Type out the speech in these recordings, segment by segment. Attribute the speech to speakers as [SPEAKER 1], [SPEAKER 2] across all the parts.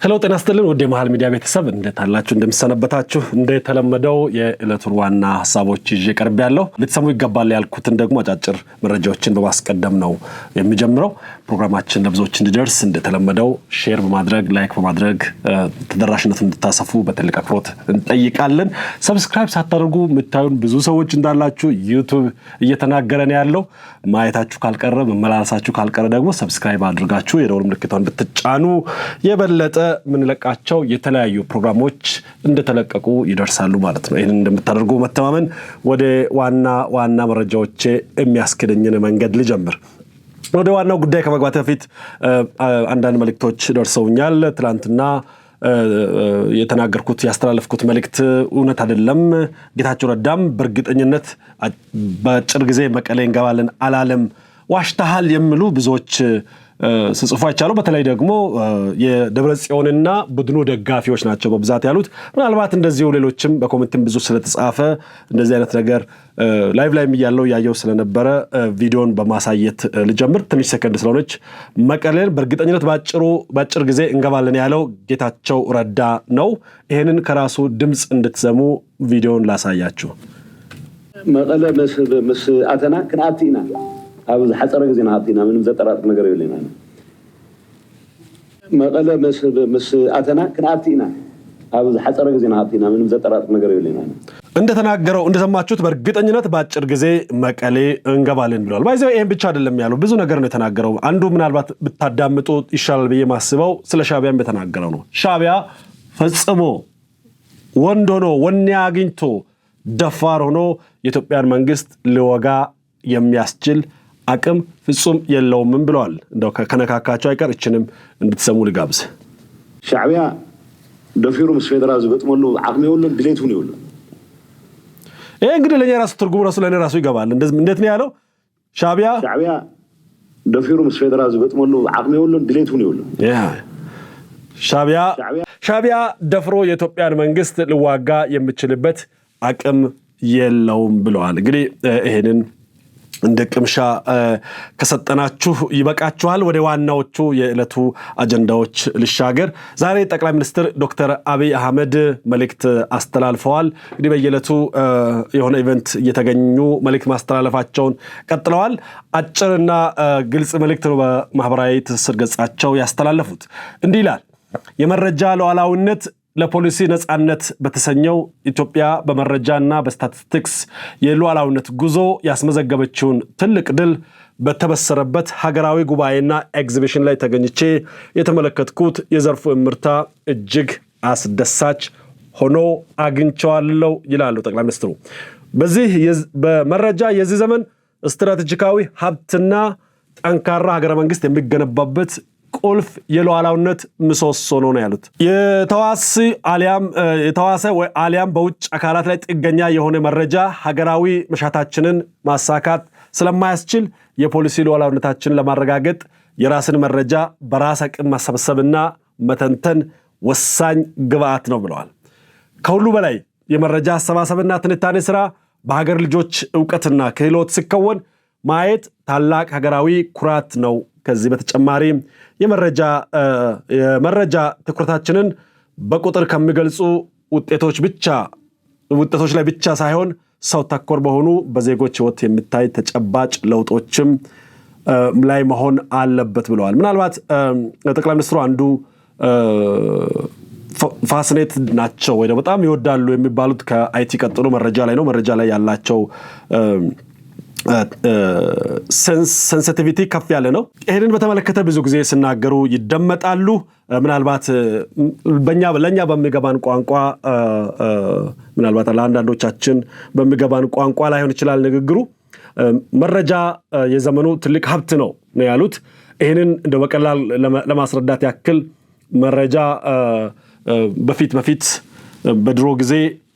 [SPEAKER 1] ሄሎ ጤና ይስጥልን ወደ መሃል ሚዲያ ቤተሰብ እንዴት አላችሁ እንደምሰነበታችሁ እንደተለመደው የዕለቱን ዋና ሐሳቦች ይዤ ቀርብ ያለው ልትሰሙ ይገባል ያልኩትን ደግሞ አጫጭር መረጃዎችን በማስቀደም ነው የሚጀምረው ፕሮግራማችን ለብዙዎች እንዲደርስ እንደተለመደው ሼር በማድረግ ላይክ በማድረግ ተደራሽነቱን እንድታሰፉ በትልቅ አክብሮት እንጠይቃለን ሰብስክራይብ ሳታደርጉ ምታዩን ብዙ ሰዎች እንዳላችሁ ዩቲዩብ እየተናገረን ያለው ማየታችሁ ካልቀረ መመላለሳችሁ ካልቀረ ደግሞ ሰብስክራይብ አድርጋችሁ የደወል ምልክቱን ብትጫኑ የበለጠ ምን ለቃቸው የተለያዩ ፕሮግራሞች እንደተለቀቁ ይደርሳሉ ማለት ነው ይሄን እንደምታደርጉ መተማመን ወደ ዋና መረጃዎች የሚያስከደኝን መንገድ ልጀምር ወደ ዋናው ጉዳይ ከመግባት በፊት አንዳንድ መልእክቶች ደርሰውኛል ትላንትና የተናገርኩት ያስተላለፍኩት መልእክት እውነት አይደለም ጌታቸው ረዳም በእርግጠኝነት በአጭር ጊዜ መቀሌ እንገባለን አላለም ዋሽታሃል የሚሉ ብዙዎች ስጽፉ አይቻለው በተለይ ደግሞ የደብረጽዮንና ቡድኑ ደጋፊዎች ናቸው በብዛት ያሉት ምናልባት እንደዚሁ ሌሎችም በኮሜንትም ብዙ ስለተጻፈ እንደዚህ አይነት ነገር ላይቭ ላይ የሚያለው ያየው ስለነበረ ቪዲዮን በማሳየት ልጀምር ትንሽ ሰከንድ ስለሆነች መቀሌን በእርግጠኝነት ባጭር ጊዜ እንገባለን ያለው ጌታቸው ረዳ ነው ይሄንን ከራሱ ድምጽ እንድትሰሙ ቪዲዮን ላሳያችሁ
[SPEAKER 2] መቀለ መስ አተና ከናቲና አብዝ ሐጸረ ጊዜና አጥይና ምንም ዘጠራጥር ነገር የለኝና መቀለ መስ አተና ከናቲና አብዝ ሐጸረ ጊዜና አጥይና ምንም ዘጠራጥር ነገር የለኝና
[SPEAKER 1] እንደተናገረው እንደሰማችሁት በእርግጠኝነት ባጭር ጊዜ መቀሌ እንገባለን ብለዋል ባይዘው ይሄን ብቻ አይደለም ያለው ብዙ ነገር ነው የተናገረው አንዱ ምናልባት ብታዳምጡ ይሻላል በየ ማስበው ስለ ሻቢያም በተናገረው ነው ሻቢያ ፈጽሞ ወንድ ሆኖ ወኔ አግኝቶ ደፋር ሆኖ የኢትዮጵያን መንግስት ሊወጋ የሚያስችል አቅም ፍጹም የለውም ብለዋል እንደው ከነካካቸው አይቀር እችንም እንድትሰሙ ልጋብዝ
[SPEAKER 2] ሻዕቢያ ደፊሩ መስፌደራ ዝገጥሞሉ አቅም ይወሉ ድሌቱን ይወሉ
[SPEAKER 1] ይሄ እንግዲህ ለኛ ራሱ ትርጉም ራሱ ለኔ ራሱ ይገባል እንዴት ነው ያለው ሻዕቢያ
[SPEAKER 2] ደፊሩ መስፌደራ ዝገጥሞሉ አቅም ይወሉ ድሌቱን ይወሉ
[SPEAKER 1] ሻዕቢያ ደፍሮ የኢትዮጵያን መንግስት ሊዋጋ የሚችልበት አቅም የለውም ብለዋል እንግዲህ ይሄንን እንደ ቅምሻ ከሰጠናችሁ ይበቃችኋል ወደ ዋናዎቹ የዕለቱ አጀንዳዎች ልሻገር ዛሬ ጠቅላይ ሚኒስትር ዶክተር አብይ አህመድ መልእክት አስተላልፈዋል እንግዲህ በየዕለቱ የሆነ ኢቨንት እየተገኙ መልእክት ማስተላለፋቸውን ቀጥለዋል አጭርና ግልጽ መልእክት ነው በማህበራዊ ትስስር ገጻቸው ያስተላለፉት እንዲህ ይላል የመረጃ ሉዓላዊነት ለፖሊሲ ነጻነት በተሰኘው ኢትዮጵያ በመረጃና በስታቲስቲክስ የሉዓላዊነት ጉዞ ያስመዘገበችውን ትልቅ ድል በተበሰረበት ሀገራዊ ጉባኤና ኤግዚቢሽን ላይ ተገኝቼ የተመለከትኩት የዘርፉ እምርታ እጅግ አስደሳች ሆኖ አግኝቼዋለሁ ይላሉ ጠቅላይ ሚኒስትሩ በዚህ በመረጃ የዚህ ዘመን ስትራቴጂካዊ ሀብትና ጠንካራ ሀገረ መንግስት የሚገነባበት ቁልፍ የሉዓላዊነት ምሰሶ ነው ያሉት የተዋሰ ወይ አሊያም በውጭ አካላት ላይ ጥገኛ የሆነ መረጃ ሀገራዊ መሻታችንን ማሳካት ስለማያስችል የፖሊሲ ሉዓላዊነታችንን ለማረጋገጥ የራስን መረጃ በራስ አቅም ማሰብሰብና መተንተን ወሳኝ ግብአት ነው ብለዋል ከሁሉ በላይ የመረጃ አሰባሰብና ትንታኔ ስራ በሀገር ልጆች ዕውቀትና ክህሎት ሲከወን ማየት ታላቅ ሀገራዊ ኩራት ነው ከዚህ በተጨማሪ የመረጃ ትኩረታችንን በቁጥር ከሚገልጹ ውጤቶች ላይ ብቻ ሳይሆን ሰው ተኮር በሆኑ በዜጎች ህይወት የሚታይ ተጨባጭ ለውጦችም ላይ መሆን አለበት ብለዋል ምናልባት ጠቅላይ ሚኒስትሩ አንዱ ፋሲኔት ናቸው ወይ በጣም ይወዳሉ የሚባሉት ከአይቲ ቀጥሎ መረጃ ላይ ነው መረጃ ላይ ያላቸው ሴንሲቲቪቲ ከፍ ያለ ነው ይሄንን በተመለከተ ብዙ ጊዜ ሲናገሩ ይደመጣሉ ምናልባት ለኛ በሚገባን ቋንቋ ምናልባት ለአንዳንዶቻችን በሚገባን ቋንቋ ላይሆን ይችላል ንግግሩ መረጃ የዘመኑ ትልቅ ሀብት ነው ያሉት ይሄንን እንደ በቀላል ለማስረዳት ያክል መረጃ በፊት በድሮ ጊዜ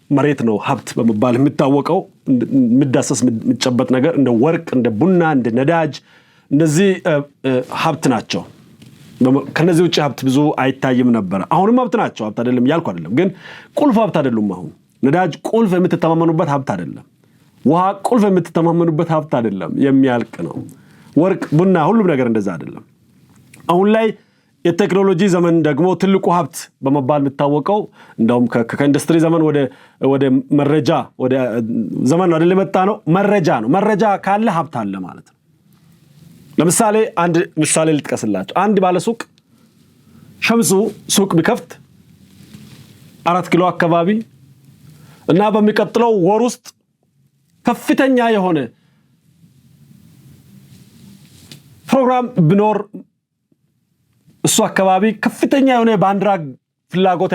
[SPEAKER 1] መሬት ነው ሀብት በመባል የሚታወቀው ምዳሰስ ምጨበጥ ነገር እንደ ወርቅ እንደ ቡና እንደ ነዳጅ እነዚህ ሀብት ናቸው ከነዚህ ውጪ ሀብት ብዙ አይታይም ነበር አሁንም ሀብት ናቸው ሀብት አይደለም ያልኩ አይደለም ግን ቁልፍ ሀብት አይደሉም አሁን ነዳጅ ቁልፍ የምትተማመኑበት ሀብት አይደለም ውሃ ቁልፍ የምትተማመኑበት ሀብት አይደለም የሚያልቅ ነው ወርቅ ቡና ሁሉም ነገር እንደዛ አይደለም አሁን ላይ የቴክኖሎጂ ዘመን ደግሞ ትልቁ ሀብት በመባል የሚታወቀው እንደውም ከኢንዱስትሪ ዘመን ወደ መረጃ ወደ ዘመን አይደል የመጣ ነው። መረጃ ነው። መረጃ ካለ ሀብት አለ ማለት ነው። ለምሳሌ አንድ ምሳሌ ልጥቀስላችሁ። አንድ ባለሱቅ ሸምሱ ሱቅ ቢከፍት 4 ኪሎ አካባቢ እና በሚቀጥለው ወር ውስጥ ከፍተኛ የሆነ ፕሮግራም ቢኖር እሱ አካባቢ ከፍተኛ የሆነ ባንዲራ ፍላጎት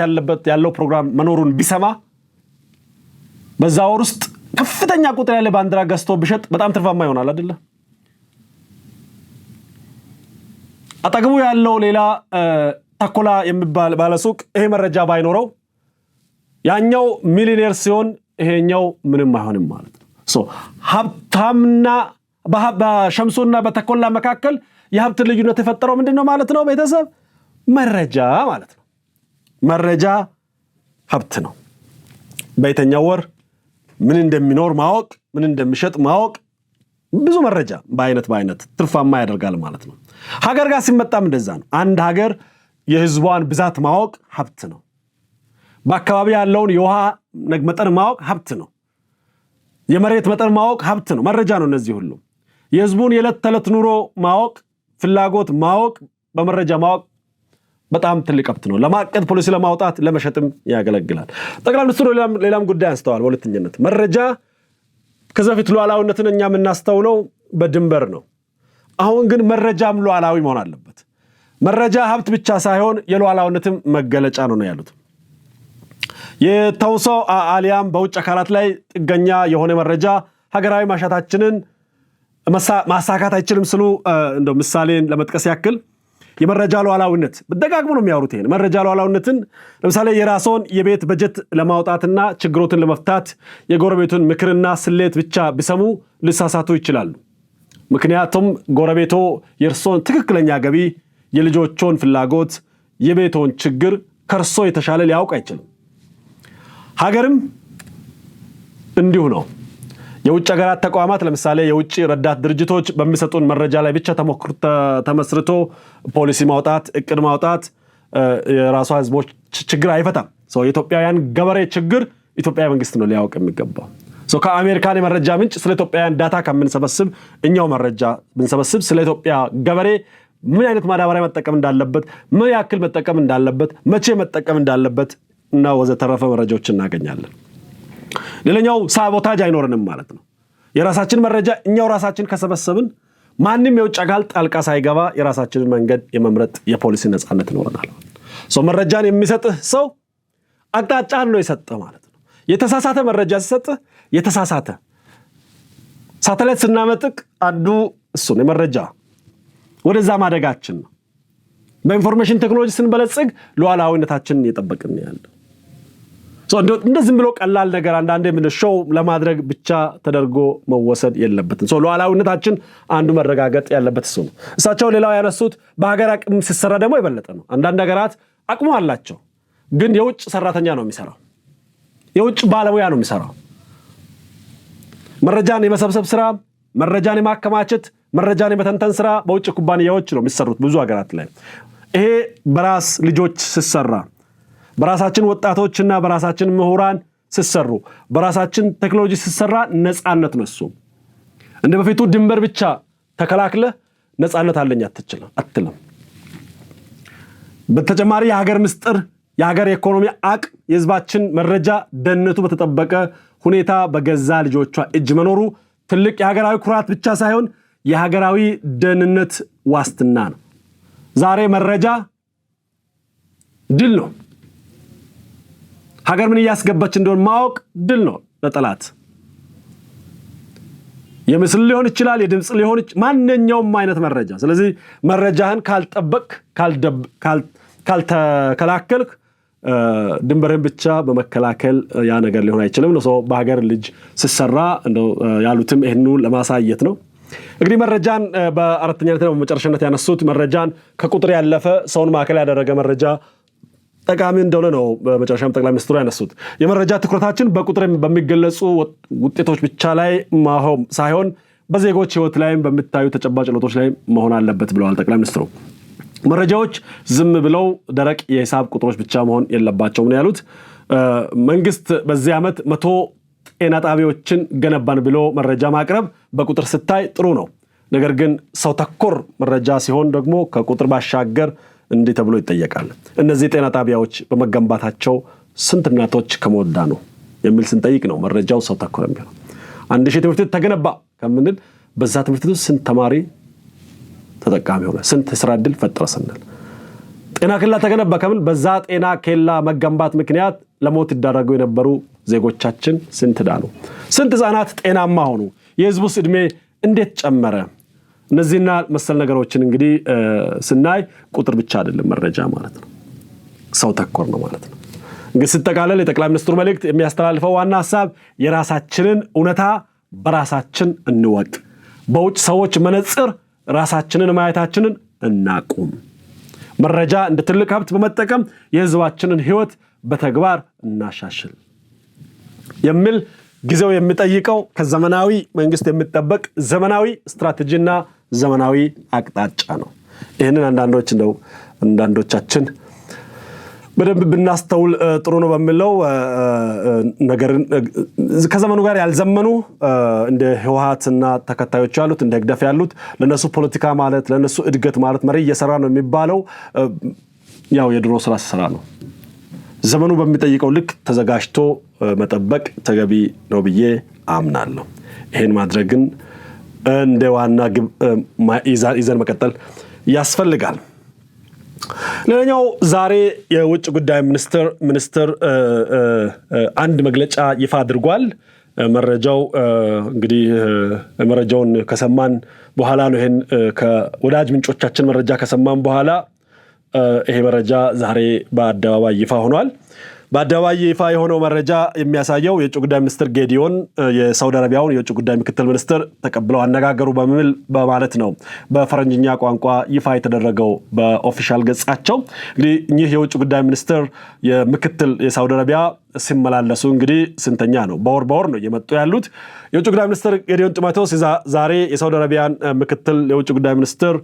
[SPEAKER 1] ያለው ፕሮግራም መኖሩን ቢሰማ በዛ ወር ውስጥ ከፍተኛ ቁጥር ያለ ባንዲራ ገዝቶ ቢሸጥ በጣም ትርፋማ ይሆናል አይደለ? አጠገቡ ያለው ሌላ ተኮላ የሚባል ባለሱቅ ይሄ መረጃ ባይኖረው ያኛው ሚሊዮኔር ሲሆን ይሄኛው ምንም አይሆንም ማለት ነው። ሀብታምና በሸምሱና በተኮላ መካከል የሀብት ልዩነት የፈጠረው ምንድነው ማለት ነው? ቤተሰብ መረጃ ማለት ነው። መረጃ ሀብት ነው። በየትኛው ወር ምን እንደሚኖር ማወቅ፣ ምን እንደሚሸጥ ማወቅ፣ ብዙ መረጃ በአይነት ትርፋማ ያደርጋል ማለት ነው። ሀገር ጋር ሲመጣም እንደዛ ነው። አንድ ሀገር የህዝቧን ብዛት ማወቅ ሀብት ነው። በአካባቢ ያለውን የውሃ መጠን ማወቅ ሀብት ነው። የመሬት መጠን ማወቅ ሀብት ነው። መረጃ ነው። እነዚህ ሁሉ የህዝቡን የዕለት ተዕለት ኑሮ ማወቅ፣ ፍላጎት ማወቅ፣ በመረጃ ማወቅ በጣም ትልቅ ሀብት ነው። ለማቀድ ፖሊሲ ለማውጣት ለመሸጥም ያገለግላል። ጠቅላይ ሚኒስትሩ ሌላም ጉዳይ አንስተዋል። በሁለተኛነት መረጃ ከዛ በፊት ሉዓላዊነትን እኛ የምናስተውለው በድንበር ነው። አሁን ግን መረጃም ሉዓላዊ መሆን አለበት። መረጃ ሀብት ብቻ ሳይሆን የሉዓላዊነትም መገለጫ ነው ያሉት። የተውሶ አሊያም በውጭ አካላት ላይ ጥገኛ የሆነ መረጃ ሀገራዊ ማሻታችንን ማሳካት አይችልም ስሉ እንደው ምሳሌን ለመጥቀስ ያክል የመረጃ ሉዓላዊነት በደጋግሞ ነው የሚያወሩት። ይሄን መረጃ ሉዓላዊነትን ለምሳሌ የራስዎን የቤት በጀት ለማውጣትና ችግሮትን ለመፍታት የጎረቤቱን ምክርና ስሌት ብቻ ቢሰሙ ሊሳሳቱ ይችላሉ። ምክንያቱም ጎረቤቶ የእርሶን ትክክለኛ ገቢ፣ የልጆቹን ፍላጎት፣ የቤቶን ችግር ከርሶ የተሻለ ሊያውቅ አይችልም። ሀገርም እንዲሁ ነው። የውጭ ሀገራት ተቋማት ለምሳሌ የውጭ ረዳት ድርጅቶች በሚሰጡን መረጃ ላይ ብቻ ተመስርቶ ፖሊሲ ማውጣት፣ እቅድ ማውጣት የራሷ ህዝቦች ችግር አይፈታም። የኢትዮጵያውያን ገበሬ ችግር ኢትዮጵያ መንግስት ነው ሊያውቅ የሚገባው። ከአሜሪካን የመረጃ ምንጭ ስለ ኢትዮጵያውያን ዳታ ከምንሰበስብ እኛው መረጃ ብንሰበስብ ስለ ኢትዮጵያ ገበሬ ምን አይነት ማዳበሪያ መጠቀም እንዳለበት፣ ምን ያክል መጠቀም እንዳለበት፣ መቼ መጠቀም እንዳለበት እና ወዘተረፈ መረጃዎችን እናገኛለን። ሌላኛው ሳቦታጅ አይኖርንም ማለት ነው። የራሳችን መረጃ እኛው ራሳችን ከሰበሰብን ማንም የውጭ አካል ጣልቃ ሳይገባ የራሳችንን መንገድ የመምረጥ የፖሊሲ ነፃነት ይኖረናል። መረጃን የሚሰጥህ ሰው አቅጣጫን ነው የሰጠህ ማለት ነው። የተሳሳተ መረጃ ሲሰጥህ የተሳሳተ ሳተላይት ስናመጥቅ አንዱ እሱ ነው የመረጃ ወደዛ ማደጋችን ነው። በኢንፎርሜሽን ቴክኖሎጂ ስንበለጽግ ሉዓላዊነታችንን እየጠበቅን ያለው እንደዚህ ብሎ ቀላል ነገር አንዳንዴ ምን ሾው ለማድረግ ብቻ ተደርጎ መወሰድ የለበትም። ሉዓላዊነታችን አንዱ መረጋገጥ ያለበት እሱ ነው። እሳቸው ሌላው ያነሱት በሀገር አቅም ሲሰራ ደግሞ የበለጠ ነው። አንዳንድ ሀገራት አቅሙ አላቸው፣ ግን የውጭ ሰራተኛ ነው የሚሰራው፣ የውጭ ባለሙያ ነው የሚሰራው። መረጃን የመሰብሰብ ስራ፣ መረጃን የማከማቸት፣ መረጃን የመተንተን ስራ በውጭ ኩባንያዎች ነው የሚሰሩት ብዙ ሀገራት ላይ። ይሄ በራስ ልጆች ሲሰራ፣ በራሳችን ወጣቶችና በራሳችን ምሁራን ሲሰሩ፣ በራሳችን ቴክኖሎጂ ሲሰራ ነፃነት ነው። እሱ እንደ በፊቱ ድንበር ብቻ ተከላክለ ነፃነት አለኝ አትልም። በተጨማሪ የሀገር ምስጢር፣ የሀገር ኢኮኖሚ አቅም፣ የህዝባችን መረጃ ደህንነቱ በተጠበቀ ሁኔታ በገዛ ልጆቿ እጅ መኖሩ ትልቅ የሀገራዊ ኩራት ብቻ ሳይሆን የሀገራዊ ደህንነት ዋስትና ነው። ዛሬ መረጃ ድል ነው። ሀገር ምን እያስገባች እንደሆነ ማወቅ ድል ነው ለጠላት። የምስል ሊሆን ይችላል፣ የድምጽ ሊሆን ይችላል፣ ማንኛውም አይነት መረጃ። ስለዚህ መረጃህን ካልጠበቅ ካልተከላከልክ ድንበርን ብቻ በመከላከል ያ ነገር ሊሆን አይችልም ነው። በሀገር ልጅ ሲሰራ እንደው ያሉትም ይሄን ለማሳየት ነው። እንግዲህ መረጃን በአራተኛነት ነው በመጨረሻነት ያነሱት። መረጃን ከቁጥር ያለፈ ሰውን ማዕከል ያደረገ መረጃ ጠቃሚ እንደሆነ ነው በመጨረሻም ጠቅላይ ሚኒስትሩ ያነሱት። የመረጃ ትኩረታችን በቁጥር በሚገለጹ ውጤቶች ብቻ ላይ ሳይሆን በዜጎች ህይወት ላይም በሚታዩ ተጨባጭ ለውጦች ላይ መሆን አለበት ብለዋል ጠቅላይ ሚኒስትሩ። መረጃዎች ዝም ብለው ደረቅ የሂሳብ ቁጥሮች ብቻ መሆን የለባቸውም ነው ያሉት። መንግስት በዚህ ዓመት 100 ጤና ጣቢያዎችን ገነባን ብሎ መረጃ ማቅረብ በቁጥር ስታይ ጥሩ ነው። ነገር ግን ሰው ተኮር መረጃ ሲሆን ደግሞ ከቁጥር ባሻገር እንዲህ ተብሎ ይጠየቃል። እነዚህ ጤና ጣቢያዎች በመገንባታቸው ስንት እናቶች ከሞት ዳኑ የሚል ስንጠይቅ ነው መረጃው ሰው ተኮር የሚሆነው። 1000 ትምህርት ቤት ተገነባ ከምንል በዛ ትምህርት ቤት ስንት ተማሪ ተጠቃሚ ሆነ፣ ስንት ስራ ዕድል ፈጠረ ስንል፣ ጤና ኬላ ተገነባ ከምን በዛ ጤና ኬላ መገንባት ምክንያት ለሞት ይዳረጉ የነበሩ ዜጎቻችን ስንት ዳኑ፣ ስንት ህፃናት ጤናማ ሆኑ፣ የህዝቡስ ዕድሜ እንዴት ጨመረ። እነዚህና መሰል ነገሮችን እንግዲህ ስናይ ቁጥር ብቻ አይደለም መረጃ ማለት ነው፣ ሰው ተኮር ነው ማለት ነው። እንግዲህ ሲጠቃለል የጠቅላይ ሚኒስትሩ መልእክት የሚያስተላልፈው ዋና ሐሳብ የራሳችንን እውነታ በራሳችን እንወቅ፣ በውጭ ሰዎች መነጽር ራሳችንን ማየታችንን እናቁም፣ መረጃ እንደ ትልቅ ሀብት በመጠቀም የህዝባችንን ህይወት በተግባር እናሻሽል የሚል ጊዜው የሚጠይቀው ከዘመናዊ መንግስት የሚጠበቅ ዘመናዊ ስትራቴጂና ዘመናዊ አቅጣጫ ነው። ይህንን አንዳንዶቻችን በደንብ ብናስተውል ጥሩ ነው በሚለው ነገር ከዘመኑ ጋር ያልዘመኑ እንደ ህወሓትና ተከታዮች ያሉት እንደ ግደፍ ያሉት ለነሱ ፖለቲካ ማለት ለነሱ እድገት ማለት መሪ እየሰራ ነው የሚባለው ያው የድሮ ስራ ነው። ዘመኑ በሚጠይቀው ልክ ተዘጋጅቶ መጠበቅ ተገቢ ነው ብዬ አምናለሁ። ይሄን ማድረግን እንደ ዋና ግብ ይዘን መቀጠል ያስፈልጋል። ሌላኛው ዛሬ የውጭ ጉዳይ ሚኒስትር አንድ መግለጫ ይፋ አድርጓል። መረጃው እንግዲህ መረጃውን ከሰማን በኋላ ነው ይሄን ከወዳጅ ምንጮቻችን መረጃ ከሰማን በኋላ ይሄ መረጃ ዛሬ በአደባባይ ይፋ ሆኗል። በአደባባይ ይፋ የሆነው መረጃ የሚያሳየው የውጭ ጉዳይ ሚኒስትር ጌዲዮን የሳውዲ አረቢያውን የውጭ ጉዳይ ምክትል ሚኒስትር ተቀብለው አነጋገሩ በማለት ነው በፈረንጅኛ ቋንቋ ይፋ የተደረገው በኦፊሻል ገጻቸው። እንግዲህ እኚህ የውጭ ጉዳይ ሚኒስትር የምክትል የሳውዲ አረቢያ ሲመላለሱ እንግዲህ ስንተኛ ነው? በወር ነው እየመጡ ያሉት። የውጭ ጉዳይ ሚኒስትር ጌዲዮን ጢሞቴዎስ ዛሬ የሳውዲ አረቢያን ምክትል የውጭ ጉዳይ ሚኒስትር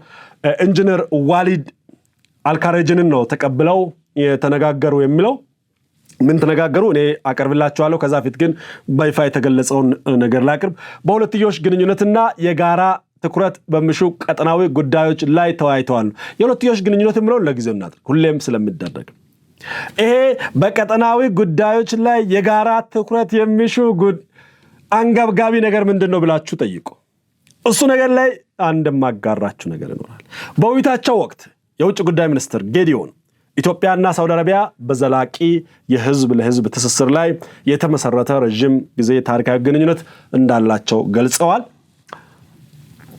[SPEAKER 1] ኢንጂነር ዋሊድ አልካሬጅንን ነው ተቀብለው የተነጋገሩ የሚለው። ምን ተነጋገሩ እኔ አቀርብላችኋለሁ። ከዛ ፊት ግን በይፋ የተገለጸውን ነገር ላቅርብ። በሁለትዮሽ ግንኙነትና የጋራ ትኩረት በሚሹ ቀጠናዊ ጉዳዮች ላይ ተወያይተዋል። የሁለትዮሽ ግንኙነት የሚለውን ለጊዜው እናድርግ፣ ሁሌም ስለሚደረግ ይሄ በቀጠናዊ ጉዳዮች ላይ የጋራ ትኩረት የሚሹ አንገብጋቢ ነገር ምንድነው ብላችሁ ጠይቁ። እሱ ነገር ላይ አንደማጋራችሁ ነገር ይኖራል። በውይይታቸው ወቅት የውጭ ጉዳይ ሚኒስትር ጌዲዮን ኢትዮጵያና ሳውዲ አረቢያ በዘላቂ የህዝብ ለህዝብ ትስስር ላይ የተመሰረተ ረጅም ጊዜ ታሪካዊ ግንኙነት እንዳላቸው ገልጸዋል።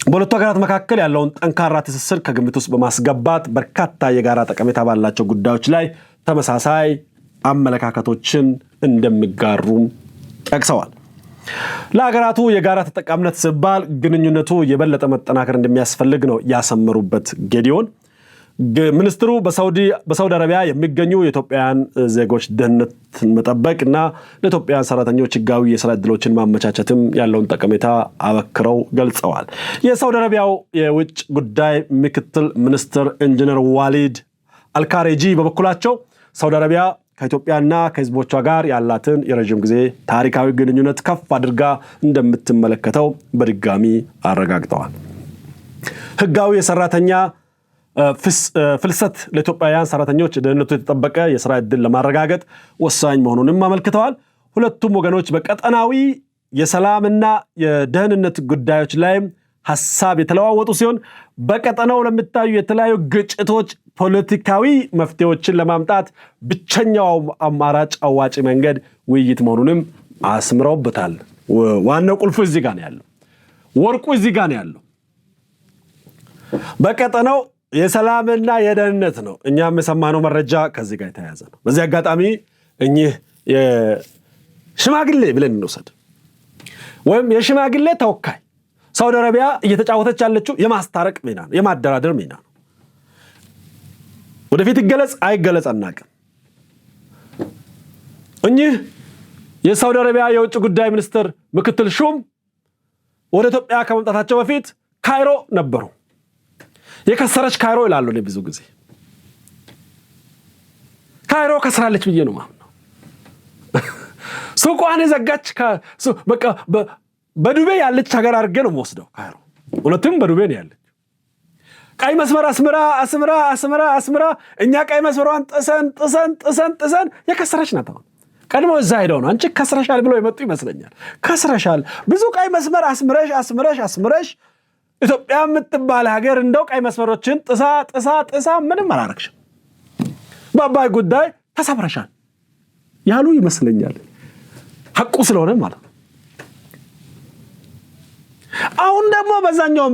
[SPEAKER 1] በሁለቱ ሀገራት መካከል ያለውን ጠንካራ ትስስር ከግምት ውስጥ በማስገባት በርካታ የጋራ ጠቀሜታ ባላቸው ጉዳዮች ላይ ተመሳሳይ አመለካከቶችን እንደሚጋሩም ጠቅሰዋል። ለሀገራቱ የጋራ ተጠቃሚነት ሲባል ግንኙነቱ የበለጠ መጠናከር እንደሚያስፈልግ ነው ያሰመሩበት ጌዲዮን። ሚኒስትሩ በሳውዲ አረቢያ የሚገኙ የኢትዮጵያውያን ዜጎች ደህንነትን መጠበቅና ለኢትዮጵያውያን ሰራተኞች ህጋዊ የስራ ዕድሎችን ማመቻቸትም ያለውን ጠቀሜታ አበክረው ገልጸዋል። የሳውዲ አረቢያው የውጭ ጉዳይ ምክትል ሚኒስትር ኢንጂነር ዋሊድ አልካሬጂ በበኩላቸው ሳውዲ አረቢያ ከኢትዮጵያና ከህዝቦቿ ጋር ያላትን የረጅም ጊዜ ታሪካዊ ግንኙነት ከፍ አድርጋ እንደምትመለከተው በድጋሚ አረጋግጠዋል። ህጋዊ የሰራተኛ ፍልሰት ለኢትዮጵያውያን ሰራተኞች ደህንነቱ የተጠበቀ የስራ ዕድል ለማረጋገጥ ወሳኝ መሆኑንም አመልክተዋል። ሁለቱም ወገኖች በቀጠናዊ የሰላምና የደህንነት ጉዳዮች ላይ ሐሳብ የተለዋወጡ ሲሆን በቀጠናው ለሚታዩ የተለያዩ ግጭቶች ፖለቲካዊ መፍትሄዎችን ለማምጣት ብቸኛው አማራጭ አዋጪ መንገድ ውይይት መሆኑንም አስምረውበታል። ዋናው ቁልፉ እዚህ ጋር ነው ያለው፣ ወርቁ እዚህ ጋር ነው ያለው። በቀጠናው የሰላምና የደህንነት ነው። እኛም የሰማነው መረጃ ከዚህ ጋር የተያያዘ ነው። በዚህ አጋጣሚ እኚህ የሽማግሌ ብለን እንውሰድ ወይም የሽማግሌ ተወካይ ሳውዲ አረቢያ እየተጫወተች ያለችው የማስታረቅ ሚና ነው፣ የማደራደር ሚና ነው። ወደፊት ይገለጽ አይገለጽ አናውቅም። እኚህ የሳውዲ አረቢያ የውጭ ጉዳይ ሚኒስትር ምክትል ሹም ወደ ኢትዮጵያ ከመምጣታቸው በፊት ካይሮ ነበሩ። የከሰረች ካይሮ ይላሉ ነው ብዙ ጊዜ ካይሮ ከስራለች ብዬ ነው ማለት ነው ሱቋን የዘጋች በቃ በዱቤ ያለች ሀገር አድርጌ ነው የምወስደው ካይሮ ሁለቱም በዱቤ ነው ያለች ቀይ መስመር አስመራ እኛ ቀይ መስመሯን ጥሰን የከሰረች ናት ቀድሞ እዛ ሄደው ነው አንቺ ከስረሻል ብለው የመጡ ይመስለኛል ከስረሻል ብዙ ቀይ መስመር አስመረሽ ኢትዮጵያ የምትባል ሀገር እንደው ቀይ መስመሮችን ጥሳ ምንም አላረክሽም በአባይ ጉዳይ ተሰብረሻል ያሉ ይመስለኛል ሐቁ ስለሆነ ማለት ነው አሁን ደግሞ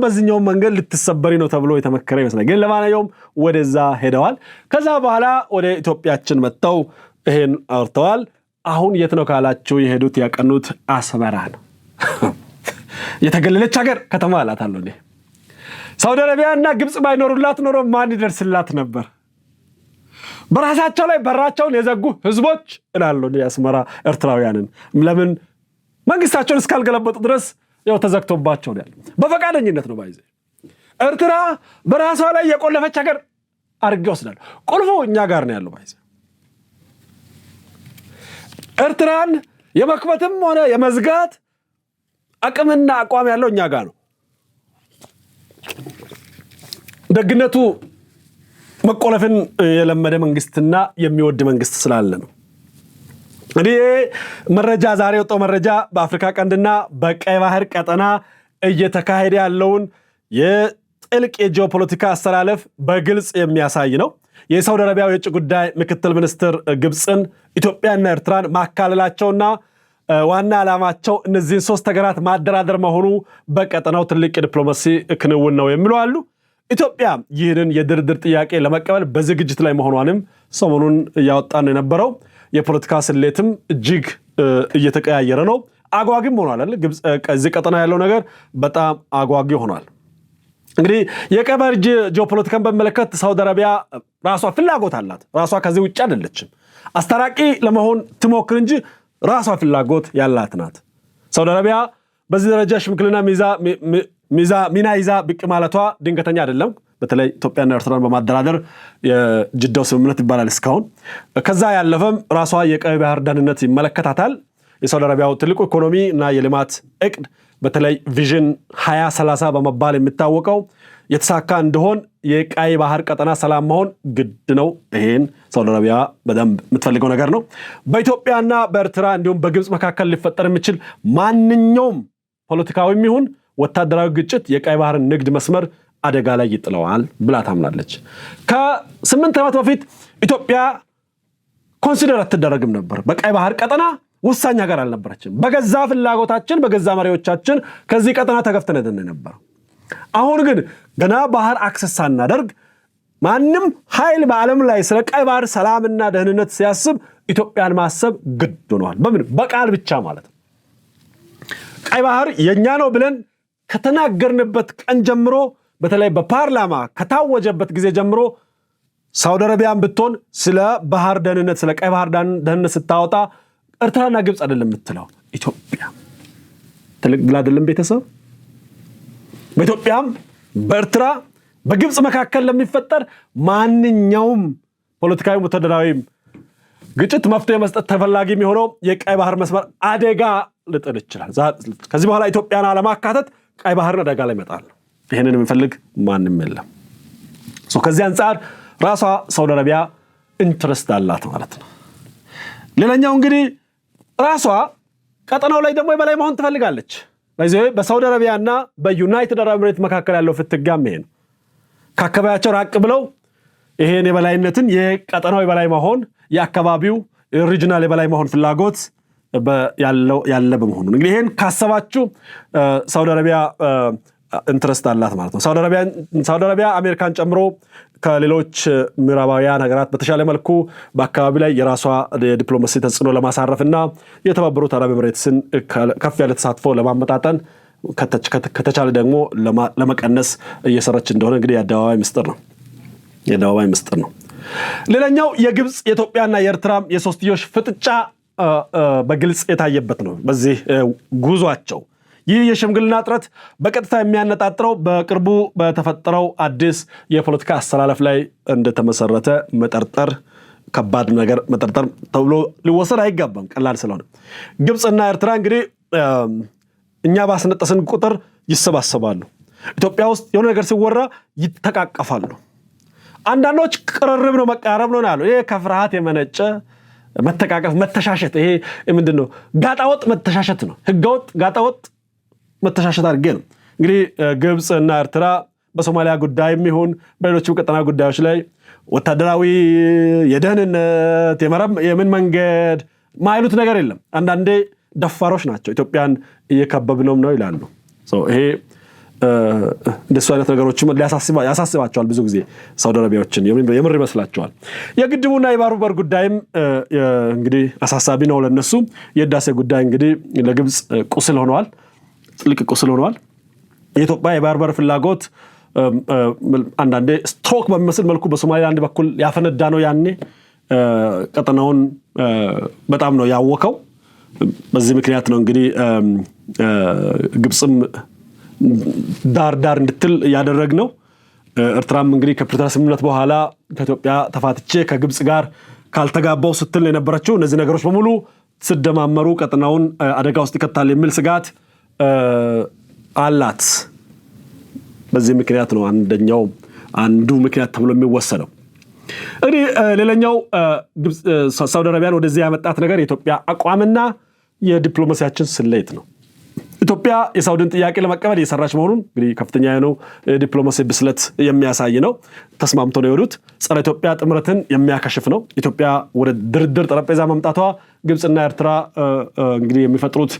[SPEAKER 1] በዛኛው መንገድ ልትሰበሪ ነው ተብሎ የተመከረ ይመስላል ግን ለማንኛውም ወደዛ ሄደዋል ከዛ በኋላ ወደ ኢትዮጵያችን መጥተው ይሄን አውርተዋል አሁን የት ነው ካላችሁ የሄዱት ያቀኑት አስመራ ነው የተገለለች ሀገር ከተማ አላታለው ነው ሳውዲ አረቢያና ግብጽ ባይኖሩላት ኖሮ ማን ይደርስላት ነበር በራሳቸው ላይ በራቸውን የዘጉ ህዝቦች እላሉ የአስመራ ኤርትራውያንን ለምን መንግስታቸውን እስካልገለበጡ ድረስ ያው ተዘግቶባቸው ነው ያለው በፈቃደኝነት ነው ባይዘ ኤርትራ በራሷ ላይ የቆለፈች ሀገር አርገ ወስዳል ቁልፉ እኛ ጋር ነው ያለው ባይዘ ኤርትራን የመክበትም ሆነ የመዝጋት አቅምና አቋም ያለው እኛ ጋር ነው ደግነቱ መቆለፍን የለመደ መንግስትና የሚወድ መንግስት ስላለ ነው እንግዲህ መረጃ ዛሬ ወጣው መረጃ በአፍሪካ ቀንድና በቀይ ባህር ቀጠና እየተካሄደ ያለውን የጥልቅ የጂኦፖለቲካ አስተላለፍ በግልጽ የሚያሳይ ነው የሳውዲ አረቢያው የውጭ ጉዳይ ምክትል ሚኒስትር ግብጽን ኢትዮጵያና ኤርትራን ማካለላቸውና ዋና ዓላማቸው እነዚህን ሶስት ሀገራት ማደራደር መሆኑ በቀጠናው ትልቅ ዲፕሎማሲ ክንውን ነው የሚሉ አሉ ኢትዮጵያ ይህንን የድርድር ጥያቄ ለመቀበል በዝግጅት ላይ መሆኗንም ሰሞኑን ያወጣን የነበረው የፖለቲካ ስሌትም እጅግ እየተቀያየረ ነው አጓጊም ሆኗል አይደል ግብጽ ከዚህ ቀጠና ያለው ነገር በጣም አጓጊ ሆኗል እንግዲህ የቀይ ባህር ጂኦፖለቲካን በመለከት ሳውዲ አረቢያ ራሷ ፍላጎት አላት ራሷ ከዚህ ውጭ አይደለችም አስተራቂ ለመሆን ትሞክር እንጂ ራሷ ፍላጎት ያላት ናት ሳውዲ አረቢያ በዚህ ደረጃ ሽምክልና ሚና ይዛ ብቅ ማለቷ ድንገተኛ አይደለም በተለይ ኢትዮጵያና ኤርትራን በማደራደር የጅዳው ስምምነት ይባላል እስካሁን ከዛ ያለፈም ራሷ የቀይ ባህር ደህንነት ይመለከታታል የሳውዲ አረቢያው ትልቁ ኢኮኖሚ እና የልማት እቅድ በተለይ ቪዥን 2030 በመባል የሚታወቀው የተሳካ እንደሆን የቀይ ባህር ቀጠና ሰላም መሆን ግድ ነው ይሄን ሳውዲ አረቢያ በደንብ የምትፈልገው ነገር ነው በኢትዮጵያና በኤርትራ እንዲሁም በግብጽ መካከል ሊፈጠር የሚችል ማንኛውም ፖለቲካዊም ይሁን ወታደራዊ ግጭት የቀይ ባህር ንግድ መስመር አደጋ ላይ ይጥለዋል ብላ ታምናለች ከ8 ዓመት በፊት ኢትዮጵያ ኮንሲደር አትደረግም ነበር በቀይ ባህር ቀጠና ወሳኝ ሀገር አልነበረችም በገዛ ፍላጎታችን በገዛ መሪዎቻችን ከዚህ ቀጠና ተገፍተን ነበር አሁን ግን ገና ባህር አክሰስ ሳናደርግ ማንም ኃይል በዓለም ላይ ስለ ቀይ ባህር ሰላምና ደህንነት ሲያስብ ኢትዮጵያን ማሰብ ግድ ሆኗል በምን በቃል ብቻ ማለት ነው ቀይ ባህር የኛ ነው ብለን ከተናገርንበት ቀን ጀምሮ በተለይ በፓርላማ ከታወጀበት ጊዜ ጀምሮ ሳውዲ አረቢያን ብትሆን ስለ ባህር ደህንነት ስለ ቀይ ባህር ደህንነት ስታወጣ ኤርትራና ግብጽ አይደለም የምትለው ኢትዮጵያ ትልቅ ብላ አይደለም ቤተሰብ በኢትዮጵያም በኤርትራ በግብጽ መካከል ለሚፈጠር ማንኛውም ፖለቲካዊ ወታደራዊ ግጭት መፍትሄ መስጠት ተፈላጊ የሚሆነው የቀይ ባህር መስመር አደጋ ሊጥል ይችላል ከዚህ በኋላ ኢትዮጵያን አለማካተት ቀይ ባህርን አደጋ ላይ ይመጣል ይሄንን የሚፈልግ ማንም የለም ከዚህ አንፃር ራሷ ሳውዲ አረቢያ ኢንትረስት አላት ማለት ነው ሌላኛው እንግዲህ ራሷ ቀጠናው ላይ ደግሞ የበላይ መሆን ትፈልጋለች በሳውዲ አረቢያና በዩናይትድ አረብ ኤሚሬት መካከል ያለው ፍትጋም ይሄ ነው ከአካባቢያቸው ራቅ ብለው ይሄን የበላይነትን የቀጠናው የበላይ መሆን የአካባቢው ሪጂናል የበላይ መሆን ፍላጎት ያለ በመሆኑ እንግዲህ ይሄን ካሰባችሁ ሳውዲ አረቢያ ኢንትረስት አላት ማለት ነው ሳውዲ አረቢያ አሜሪካን ጨምሮ ከሌሎች ምዕራባውያን ሀገራት በተሻለ መልኩ በአካባቢ ላይ የራሷ የዲፕሎማሲ ተጽዕኖ ለማሳረፍና የተባበሩት አረብ ኤሚሬትስን ከፍ ያለ ተሳትፎ ለማመጣጠን ከተቻለ ደግሞ ለመቀነስ እየሰራች እንደሆነ እንግዲህ የአደባባይ ምስጢር ነው ሌላኛው የግብጽ የኢትዮጵያና የኤርትራም የሶስትዮሽ ፍጥጫ በግልጽ የታየበት ነው በዚህ ጉዟቸው ይህ የሽምግልና ጥረት በቀጥታ የሚያነጣጥረው በቅርቡ በተፈጠረው አዲስ የፖለቲካ አስተላለፍ ላይ እንደተመሰረተ መጠርጠር ከባድ ነገር መጠርጠር ተብሎ ሊወሰድ አይገባም። ቀላል ስለሆነ ግብፅና ኤርትራ እንግዲህ እኛ ባስነጠስን ቁጥር ይሰባሰባሉ። ኢትዮጵያ ውስጥ የሆነ ነገር ሲወራ ይተቃቀፋሉ። አንዳንዶች ቅርርብ ነው መቃረብ ነው ያሉ። ይሄ ከፍርሃት የመነጨ መተቃቀፍ መተሻሸት፣ ይሄ ምንድነው? ጋጣወጥ መተሻሸት ነው። ህገወጥ ጋጣወጥ መተሻሸት አድርጌ ነው እንግዲህ ግብፅና ኤርትራ በሶማሊያ ጉዳይም ይሁን በሌሎችም ቀጠና ጉዳዮች ላይ ወታደራዊ የደህንነት የምን መንገድ ማይሉት ነገር የለም። አንዳንዴ ደፋሮች ናቸው። ኢትዮጵያን እየከበብነው ነው ይላሉ። ይሄ እንደሱ አይነት ነገሮችም ያሳስባቸዋል። ብዙ ጊዜ ሳውዲ አረቢያዎችን የምር ይመስላቸዋል። የግድቡና የባህር በር ጉዳይም እንግዲህ አሳሳቢ ነው ለነሱ። የህዳሴ ጉዳይ እንግዲህ ለግብፅ ቁስል ሆነዋል፣ ጥልቅ ቁስል ሆነዋል። የኢትዮጵያ የባህር በር ፍላጎት አንዳንዴ ስትሮክ በሚመስል መልኩ በሶማሊላንድ በኩል ያፈነዳ ነው። ያኔ ቀጠናውን በጣም ነው ያወከው። በዚህ ምክንያት ነው እንግዲህ ግብፅም ዳር እንድትል ያደረግነው። ኤርትራም እንግዲህ ከፕሪቶሪያ ስምምነት በኋላ ከኢትዮጵያ ተፋትቼ ከግብፅ ጋር ካልተጋባው ስትል የነበረችው እነዚህ ነገሮች በሙሉ ሲደማመሩ ቀጠናውን አደጋ ውስጥ ይከታል የሚል ስጋት አላት። በዚህ ምክንያት ነው አንዱ ምክንያት ተብሎ የሚወሰደው። እንግዲህ ሌላኛው ሳውዲ አረቢያን ወደዚህ ያመጣት ነገር የኢትዮጵያ አቋምና የዲፕሎማሲያችን ስሌት ነው። ኢትዮጵያ የሳውዲን ጥያቄ ለመቀበል እየሰራች መሆኑን እንግዲህ ከፍተኛ የሆነው ዲፕሎማሲ ብስለት የሚያሳይ ነው። ተስማምቶ ነው የወዱት። ጸረ ኢትዮጵያ ጥምረትን የሚያከሽፍ ነው። ኢትዮጵያ ወደ ድርድር ጠረጴዛ መምጣቷ ግብፅና ኤርትራ እንግዲህ የሚፈጥሩት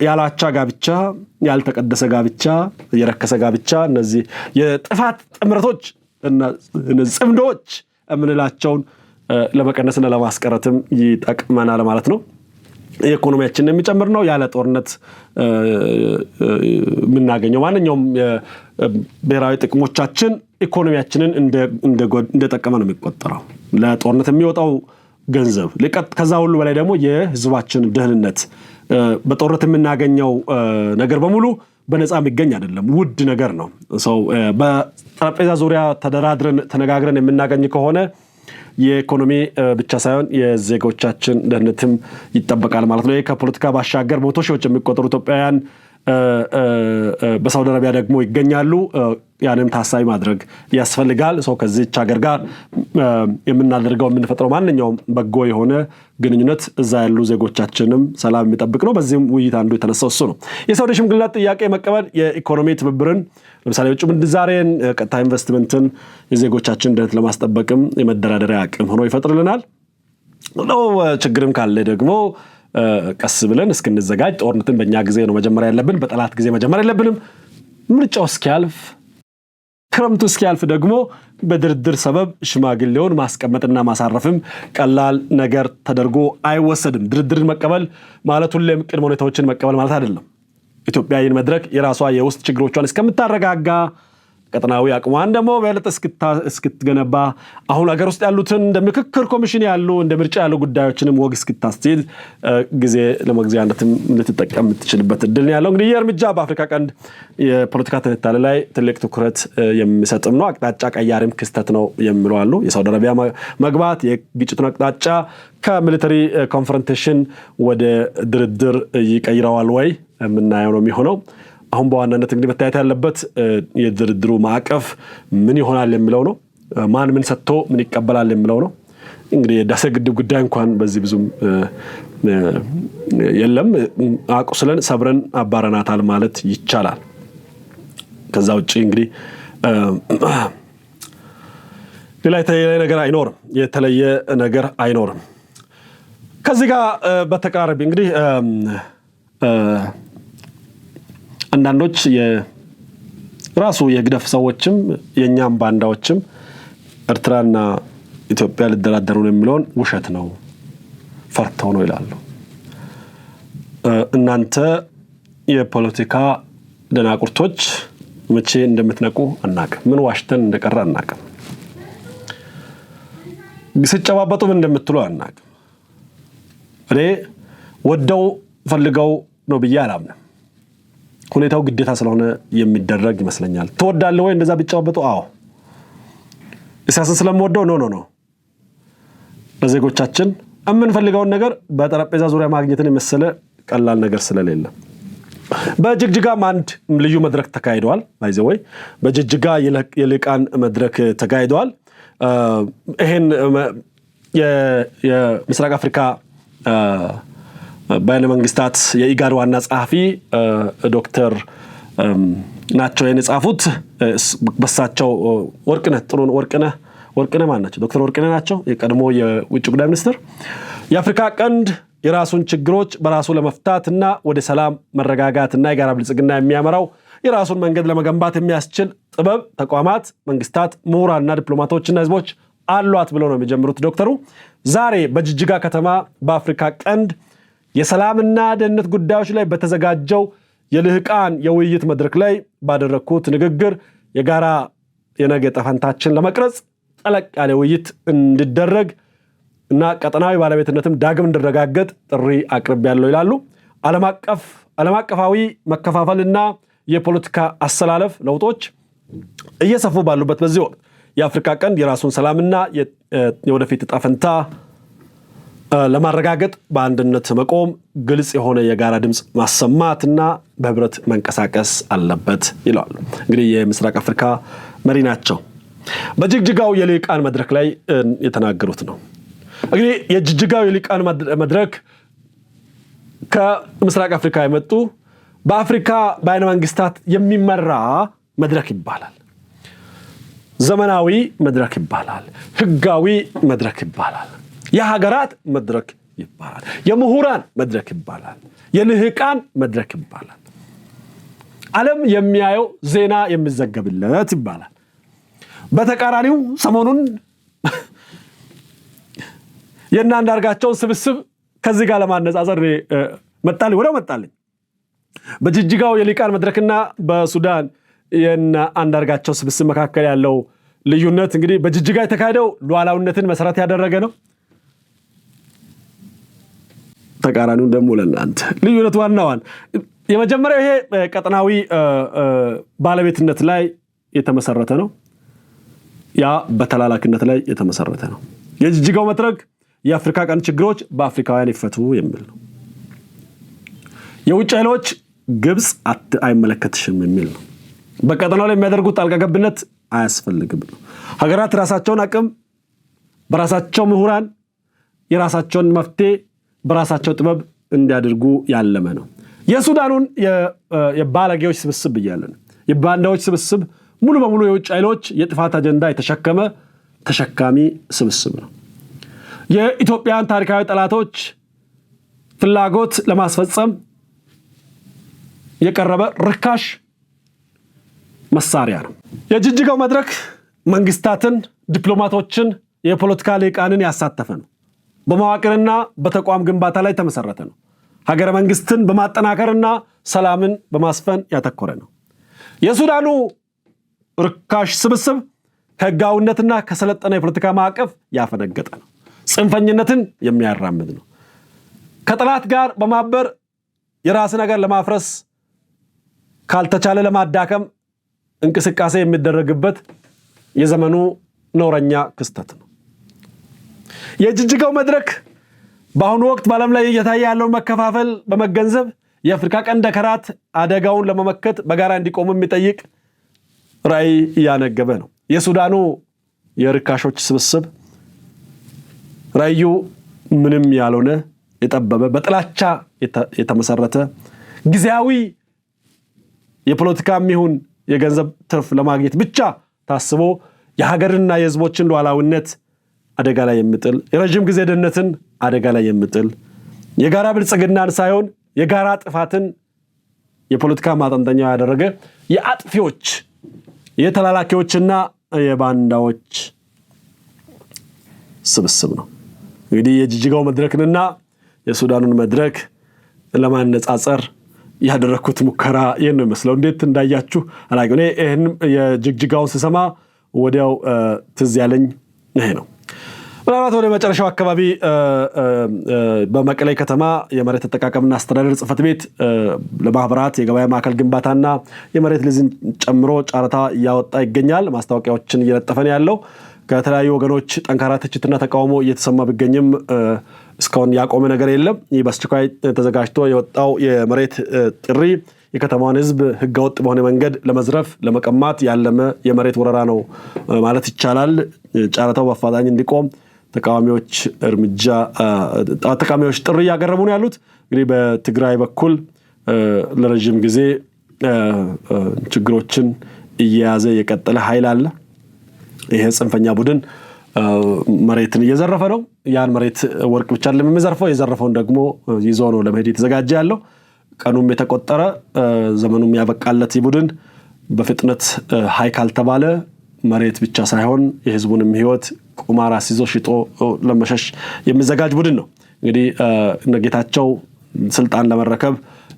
[SPEAKER 1] ያላቻ ጋብቻ፣ ያልተቀደሰ ጋብቻ፣ የረከሰ ጋብቻ፣ እነዚህ የጥፋት ጥምረቶች እና ጽምዶች የምንላቸውን ለመቀነስና ለማስቀረትም ይጠቅመናል ማለት ነው። የኢኮኖሚያችንን የሚጨምር ነው። ያለ ጦርነት የምናገኘው ማንኛውም ብሔራዊ ጥቅሞቻችን ኢኮኖሚያችንን እንደጠቀመ ነው የሚቆጠረው። ለጦርነት የሚወጣው ገንዘብ ከዛ ሁሉ በላይ ደግሞ የህዝባችን ደህንነት፣ በጦርነት የምናገኘው ነገር በሙሉ በነፃ የሚገኝ አይደለም፣ ውድ ነገር ነው። በጠረጴዛ ዙሪያ ተደራድረን ተነጋግረን የምናገኝ ከሆነ የኢኮኖሚ ብቻ ሳይሆን የዜጎቻችን ደህንነትም ይጠበቃል ማለት ነው። ከፖለቲካ ባሻገር በመቶ ሺዎች የሚቆጠሩ ኢትዮጵያውያን በሳውዲ አረቢያ ደግሞ ይገኛሉ። ያንም ታሳቢ ማድረግ ያስፈልጋል። ከዚህች ሀገር ጋር የምናደርገው የምንፈጥረው ማንኛውም በጎ የሆነ ግንኙነት እዛ ያሉ ዜጎቻችንም ሰላም የሚጠብቅ ነው። በዚህም ውይይት አንዱ የተነሳው እሱ ነው። የሳውዲ ሽምግልና ጥያቄ መቀበል የኢኮኖሚ ትብብርን፣ ለምሳሌ ውጭ ምንዛሬን፣ ቀጥታ ኢንቨስትመንትን፣ የዜጎቻችን ደህንነት ለማስጠበቅም የመደራደሪያ አቅም ሆኖ ይፈጥርልናል። ችግርም ካለ ደግሞ ቀስ ብለን እስክንዘጋጅ፣ ጦርነትን በእኛ ጊዜ ነው መጀመሪያ ያለብን፣ በጠላት ጊዜ መጀመሪያ የለብንም። ምርጫው እስኪያልፍ፣ ክረምቱ እስኪያልፍ ደግሞ በድርድር ሰበብ ሽማግሌውን ማስቀመጥና ማሳረፍም ቀላል ነገር ተደርጎ አይወሰድም። ድርድርን መቀበል ማለት ሁሌም ቅድመ ሁኔታዎችን መቀበል ማለት አይደለም። ኢትዮጵያ ይህን መድረክ የራሷ የውስጥ ችግሮቿን እስከምታረጋጋ፣ ቀጠናዊ አቅሟን ደግሞ በዕለት እስክትገነባ፣ አሁን ሀገር ውስጥ ያሉትን እንደ ምክክር ኮሚሽን ያሉ እንደ ምርጫ ያሉ ጉዳዮችንም ወግ እስክታስይዝ ጊዜ ለመግዚያነትም ልትጠቀም የምትችልበት እድል ነው ያለው። እንግዲህ ይህ እርምጃ በአፍሪካ ቀንድ የፖለቲካ ትንታኔ ላይ ትልቅ ትኩረት የሚሰጥም ነው። አቅጣጫ ቀያሪም ክስተት ነው የሚሉ አሉ። የሳውዲ አረቢያ መግባት የግጭቱን አቅጣጫ ከሚሊተሪ ኮንፍሮንቴሽን ወደ ድርድር ይቀይረዋል ወይ የምናየው ነው የሚሆነው። አሁን በዋናነት እንግዲህ መታየት ያለበት የድርድሩ ማዕቀፍ ምን ይሆናል የሚለው ነው። ማን ምን ሰጥቶ ምን ይቀበላል የሚለው ነው። እንግዲህ የህዳሴ ግድብ ጉዳይ እንኳን በዚህ ብዙም የለም፣ አቁስለን ሰብረን አባረናታል ማለት ይቻላል። ከዛ ውጪ እንግዲህ ሌላ የተለየ ነገር አይኖርም። ከዚህ ጋር በተቃራቢ እንግዲህ አንዳንዶች የራሱ የግደፍ ሰዎችም የኛም ባንዳዎችም ኤርትራና ኢትዮጵያ ሊደራደሩ ነው የሚለውን ውሸት ነው፣ ፈርተው ነው ይላሉ። እናንተ የፖለቲካ ደናቁርቶች መቼ እንደምትነቁ አናውቅም። ምን ዋሽተን እንደቀረ አናውቅም። ሲጨባበጡ ምን እንደምትሉ አናውቅም። እኔ ወደው ፈልገው ነው ብዬ አላምንም። ሁኔታው ግዴታ ስለሆነ የሚደረግ ይመስለኛል። ተወዳለህ ወይ እንደዛ ቢጫወቱ? አዎ። ኢሳያስን ስለምወደው ኖ ለዜጎቻችን የምንፈልገውን ነገር በጠረጴዛ ዙሪያ ማግኘትን የመሰለ ቀላል ነገር ስለሌለ በጅግጅጋም አንድ ልዩ መድረክ ተካሂዷል። ባይዘወይ በጅግጅጋ የልቃን መድረክ ተካሂዷል። ይሄን የምስራቅ አፍሪካ ባይነ መንግስታት የኢጋድ ዋና ጸሐፊ ዶክተር ናቸው የጻፉት። በሳቸው ወርቅነህ ማን ናቸው? ዶክተር ወርቅነህ ናቸው፣ የቀድሞ የውጭ ጉዳይ ሚኒስትር። የአፍሪካ ቀንድ የራሱን ችግሮች በራሱ ለመፍታትና ወደ ሰላም መረጋጋትና የጋራ ብልጽግና የሚያመራው የራሱን መንገድ ለመገንባት የሚያስችል ጥበብ፣ ተቋማት፣ መንግስታት፣ ምሁራንና ዲፕሎማቶችና ህዝቦች አሏት ብለው ነው የሚጀምሩት ዶክተሩ። ዛሬ በጅግጅጋ ከተማ በአፍሪካ ቀንድ የሰላምና ደህንነት ጉዳዮች ላይ በተዘጋጀው የልህቃን የውይይት መድረክ ላይ ባደረኩት ንግግር የጋራ የነገ ዕጣ ፈንታችን ለመቅረጽ ጠለቅ ያለ ውይይት እንዲደረግ እና ቀጠናዊ ባለቤትነትም ዳግም እንዲረጋገጥ ጥሪ አቅርቤያለሁ ይላሉ። ዓለም አቀፋዊ መከፋፈልና የፖለቲካ አሰላለፍ ለውጦች እየሰፉ ባሉበት በዚህ ወቅት የአፍሪካ ቀንድ የራሱን ሰላምና የወደፊት ዕጣ ፈንታ ለማረጋገጥ በአንድነት መቆም፣ ግልጽ የሆነ የጋራ ድምፅ ማሰማትና በህብረት መንቀሳቀስ አለበት ይላሉ። እንግዲህ የምስራቅ አፍሪካ መሪ ናቸው። በጅግጅጋው የልሂቃን መድረክ ላይ የተናገሩት ነው። እንግዲህ የጅግጅጋው የልሂቃን መድረክ ከምስራቅ አፍሪካ የመጡ በአፍሪካ በአይነ መንግስታት የሚመራ መድረክ ይባላል። ዘመናዊ መድረክ ይባላል። ህጋዊ መድረክ ይባላል። የሀገራት መድረክ ይባላል። የምሁራን መድረክ ይባላል። የልሂቃን መድረክ ይባላል። ዓለም የሚያየው ዜና የሚዘገብለት ይባላል። በተቃራኒው ሰሞኑን የእነ አንዳርጋቸውን ስብስብ ከዚህ ጋር ለማነጻጸር መጣልኝ። በጅግጅጋው የልሂቃን መድረክና በሱዳን የእነ አንዳርጋቸው ስብስብ መካከል ያለው ልዩነት እንግዲህ በጅግጅጋ የተካሄደው ሉዓላዊነትን መሰረት ያደረገ ነው። ተቃራኒው ደግሞ ለእናንተ ልዩነት ዋናዋን የመጀመሪያው ይሄ ቀጠናዊ ባለቤትነት ላይ የተመሰረተ ነው። ያ በተላላክነት ላይ የተመሰረተ ነው። የጅግጅጋው መድረክ የአፍሪካ ቀንድ ችግሮች በአፍሪካውያን ይፈቱ የሚል ነው። የውጭ ኃይሎች ግብጽ አይመለከትሽም የሚል ነው። በቀጠናው ላይ የሚያደርጉት ጣልቃ ገብነት አያስፈልግም ነው። ሀገራት ራሳቸውን አቅም በራሳቸው ምሁራን የራሳቸውን መፍትሄ በራሳቸው ጥበብ እንዲያደርጉ ያለመ ነው። የሱዳኑን የባለጌዎች ስብስብ ብያለን። የባንዳዎች ስብስብ ሙሉ በሙሉ የውጭ ኃይሎች የጥፋት አጀንዳ የተሸከመ ተሸካሚ ስብስብ ነው። የኢትዮጵያን ታሪካዊ ጠላቶች ፍላጎት ለማስፈጸም የቀረበ ርካሽ መሳሪያ ነው። የጅግጅጋው መድረክ መንግስታትን፣ ዲፕሎማቶችን፣ የፖለቲካ ልሂቃንን ያሳተፈ ነው። በመዋቅርና በተቋም ግንባታ ላይ ተመሰረተ ነው። ሀገረ መንግስትን በማጠናከርና ሰላምን በማስፈን ያተኮረ ነው። የሱዳኑ ርካሽ ስብስብ ከህጋዊነትና ከሰለጠነ የፖለቲካ ማዕቀፍ ያፈነገጠ ነው። ጽንፈኝነትን የሚያራምድ ነው። ከጠላት ጋር በማበር የራስ ነገር ለማፍረስ ካልተቻለ ለማዳከም እንቅስቃሴ የሚደረግበት የዘመኑ ነውረኛ ክስተት ነው። የጅግጅጋው መድረክ በአሁኑ ወቅት በዓለም ላይ እየታየ ያለውን መከፋፈል በመገንዘብ የአፍሪካ ቀንድ ሀገራት አደጋውን ለመመከት በጋራ እንዲቆሙ የሚጠይቅ ራዕይ እያነገበ ነው። የሱዳኑ የርካሾች ስብስብ ራዕዩ ምንም ያልሆነ የጠበበ በጥላቻ የተመሰረተ ጊዜያዊ የፖለቲካም ይሁን የገንዘብ ትርፍ ለማግኘት ብቻ ታስቦ የሀገርና የህዝቦችን ሉዓላዊነት አደጋ ላይ የሚጥል የረጅም ጊዜ ደህንነትን አደጋ ላይ የሚጥል የጋራ ብልጽግናን ሳይሆን የጋራ ጥፋትን የፖለቲካ ማጠንጠኛ ያደረገ የአጥፊዎች የተላላኪዎችና የባንዳዎች ስብስብ ነው። እንግዲህ የጅግጅጋው መድረክንና የሱዳኑን መድረክ ለማነጻጸር ያደረኩት ሙከራ ይሄን ነው መስለው። እንዴት እንዳያችሁ አላውቅም። እኔ ይሄን የጅግጅጋውን ስሰማ ወዲያው ትዝ ያለኝ ይሄ ነው። ምናልባት ወደ መጨረሻው አካባቢ በመቀሌ ከተማ የመሬት አጠቃቀምና አስተዳደር ጽሕፈት ቤት ለማህበራት የገበያ ማዕከል ግንባታና የመሬት ሊዝን ጨምሮ ጨረታ እያወጣ ይገኛል። ማስታወቂያዎችን እየለጠፈ ነው ያለው። ከተለያዩ ወገኖች ጠንካራ ትችትና ተቃውሞ እየተሰማ ቢገኝም እስካሁን ያቆመ ነገር የለም። ይህ በአስቸኳይ ተዘጋጅቶ የወጣው የመሬት ጥሪ የከተማዋን ሕዝብ ህገወጥ በሆነ መንገድ ለመዝረፍ ለመቀማት ያለመ የመሬት ወረራ ነው ማለት ይቻላል። ጨረታው በአፋጣኝ እንዲቆም ተቃዋሚዎች ጥሪ እያቀረቡ ነው ያሉት። እንግዲህ በትግራይ በኩል ለረጅም ጊዜ ችግሮችን እየያዘ የቀጠለ ኃይል አለ። ይሄ ጽንፈኛ ቡድን መሬትን እየዘረፈ ነው። ያን መሬት ወርቅ ብቻ ለሚዘርፈው የዘረፈውን ደግሞ ይዞ ነው ለመሄድ የተዘጋጀ ያለው። ቀኑም የተቆጠረ ዘመኑም ያበቃለት ቡድን በፍጥነት ሀይ ካልተባለ መሬት ብቻ ሳይሆን የህዝቡንም ህይወት ቁማር አስይዞ ሽጦ ለመሸሽ የሚዘጋጅ ቡድን ነው። እንግዲህ ጌታቸው ስልጣን ለመረከብ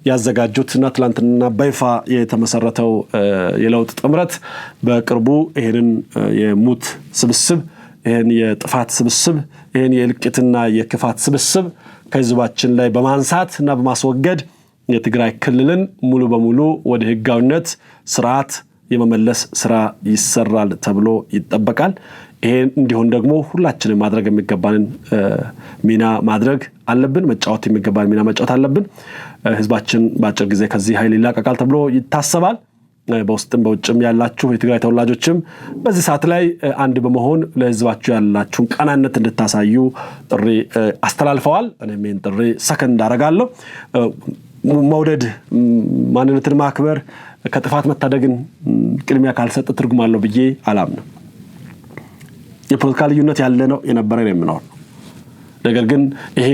[SPEAKER 1] ያዘጋጁትና ትላንትና በይፋ የተመሰረተው የለውጥ ጥምረት በቅርቡ ይሄንን የሙት ስብስብ ይሄን የጥፋት ስብስብ ይሄን የልቅትና የክፋት ስብስብ ከህዝባችን ላይ በማንሳትና በማስወገድ የትግራይ ክልልን ሙሉ በሙሉ ወደ ህጋዊነት ስርዓት የመመለስ ስራ ይሰራል ተብሎ ይጠበቃል። ይሄን እንዲሆን ደግሞ ሁላችንም ማድረግ የሚገባንን ሚና ማድረግ አለብን። መጫወት የሚገባን ሚና መጫወት አለብን። ህዝባችን በአጭር ጊዜ ከዚህ ኃይል ይላቀቃል ተብሎ ይታሰባል። በውስጥም በውጭም ያላችሁ የትግራይ ተወላጆችም በዚህ ሰዓት ላይ አንድ በመሆን ለህዝባችሁ ያላችሁን ቀናነት እንድታሳዩ ጥሪ አስተላልፈዋል። እኔም ይህን ጥሪ ሰከንድ አደርጋለሁ። መውደድ፣ ማንነትን ማክበር፣ ከጥፋት መታደግን ቅድሚያ ካልሰጠ ትርጉም አለው ብዬ አላምንም። የፖለቲካ ልዩነት ያለ ነው የነበረ ነው የምኖር። ነገር ግን ይሄ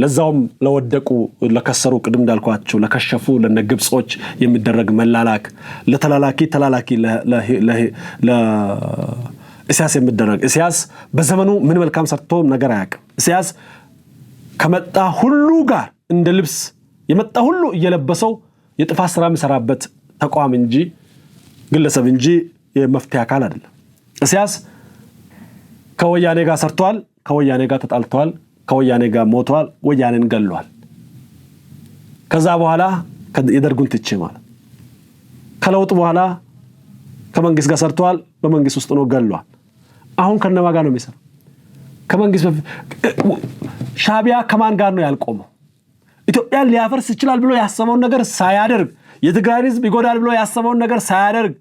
[SPEAKER 1] ለዛውም ለወደቁ ለከሰሩ ቅድም እንዳልኳቸው ለከሸፉ ለነግብጾች የሚደረግ መላላክ ለተላላኪ ለኢሳያስ የሚደረግ ኢሳያስ በዘመኑ ምን መልካም ሰርቶ ነገር አያውቅም። ኢሳያስ ከመጣ ሁሉ ጋር እንደ ልብስ የመጣ ሁሉ እየለበሰው የጥፋት ስራ የሚሰራበት ተቋም እንጂ ግለሰብ እንጂ የመፍትሄ አካል አይደለም። ኢሳያስ ከወያኔ ጋር ሰርቷል፣ ከወያኔ ጋር ተጣልቷል፣ ከወያኔ ጋር ሞቷል፣ ወያኔን ገሏል። ከዛ በኋላ የደርጉን ትቼ ማለት ከለውጥ በኋላ ከመንግስት ጋር ሰርቷል፣ በመንግስት ውስጥ ነው ገሏል። አሁን ከነማ ጋር ነው የሚሰራው? ከመንግስት ሻቢያ ከማን ጋር ነው ያልቆመው? ኢትዮጵያን ሊያፈርስ ይችላል ብሎ ያሰበውን ነገር ሳያደርግ የትግራይ ህዝብ ይጎዳል ብሎ ያሰበውን ነገር ሳያደርግ